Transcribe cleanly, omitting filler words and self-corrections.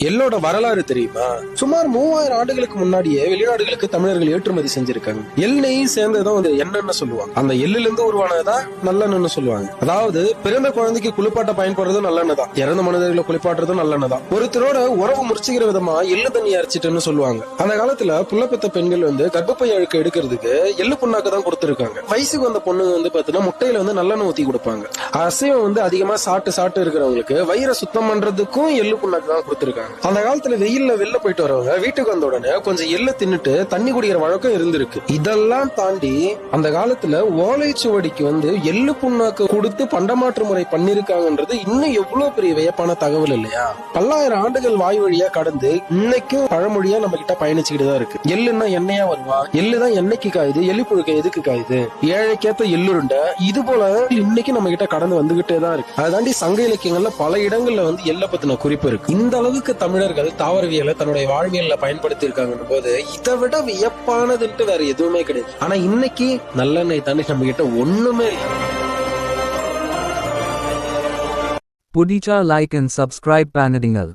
எள்ளோட வரலாறு தெரியுமா? சுமார் 3000 ஆண்டுகளுக்கு முன்னாடியே வெளிநாடுகளுக்கு தமிழர்கள் ஏற்றுமதி செஞ்சிருக்காங்க. எண்ணெயும் சேர்ந்ததும் வந்து எண்ணெய்னு சொல்லுவாங்க. அந்த எள்ளுல இருந்து உருவானதான் நல்லெண்ணெய்னு சொல்லுவாங்க. அதாவது பிறந்த குழந்தைக்கு குளிப்பாட்ட பயன்படுறதும் நல்லெண்ணெய் தான், இறந்த மனிதர்களை குளிப்பாட்டுறதும் நல்லெண்ணெய் தான். ஒருத்தரோட உறவு முறிச்சுக்கிற விதமா எள்ளு தண்ணி அரைச்சிட்டுன்னு சொல்லுவாங்க. அந்த காலத்துல புள்ளப்பெத்த பெண்கள் வந்து கர்ப்பப்பை அழுக்க எடுக்கிறதுக்கு எள்ளு புண்ணாக்கு தான் கொடுத்திருக்காங்க. வயசுக்கு வந்த பொண்ணு வந்து பாத்தீங்கன்னா முட்டையில வந்து நல்லெண்ணெய் ஊத்தி கொடுப்பாங்க. அசைவம் வந்து அதிகமா சாப்பிட்டு இருக்கிறவங்களுக்கு வயிறை சுத்தம் பண்றதுக்கும் எள்ளு புண்ணாக்கு தான் கொடுத்திருக்காங்க. அந்த காலத்துல வெயில்ல வெளில போயிட்டு வரவங்க வீட்டுக்கு வந்த உடனே கொஞ்சம் எள்ளு தின்னுட்டு தண்ணி குடிக்கிற வழக்கம் இருந்திருக்கு. இதெல்லாம் தாண்டி அந்த காலத்துல ஓலைச்சுவடிக்கு வந்து எள்ளு புண்ணாக்கு கொடுத்து பண்டமாற்று முறை பண்ணிருக்காங்கன்றது இன்னும் எவ்வளவு பெரிய வியப்பான தகவல் இல்லையா? பல்லாயிரம் ஆண்டுகள் வாய் வழியா கடந்து இன்னைக்கும் பழமொழியா நம்ம கிட்ட பயணிச்சுக்கிட்டு தான் இருக்கு. எள்ளுன்னா எண்ணெயா வருவா, எள்ளுதான் எண்ணெய்க்கு காயுது, எள்ளு புழுக்க எதுக்கு காயுது, ஏழைக்கேத்த எள்ளுருண்டை, இது போல இன்னைக்கு நம்ம கிட்ட கடந்து வந்துகிட்டே தான் இருக்கு. அதை தாண்டி சங்க இலக்கியங்கள்ல பல இடங்கள்ல வந்து எள்ள பத்தின குறிப்பு இருக்கு. இந்த அளவுக்கு தமிழர்கள் தாவரவியலை தன்னுடைய வாழ்வியல்ல பயன்படுத்தி இருக்காங்க போது இதை விட வியப்பானதுன்ட்டு வேற எதுவுமே கிடையாது. ஆனா இன்னைக்கு நல்லெண்ணெய் தாண்டி நம்ம கிட்ட ஒண்ணுமே இல்லை. புடிச்சா லைக் அண்ட் சப்ஸ்கிரைப் பண்ணிடுங்கள்.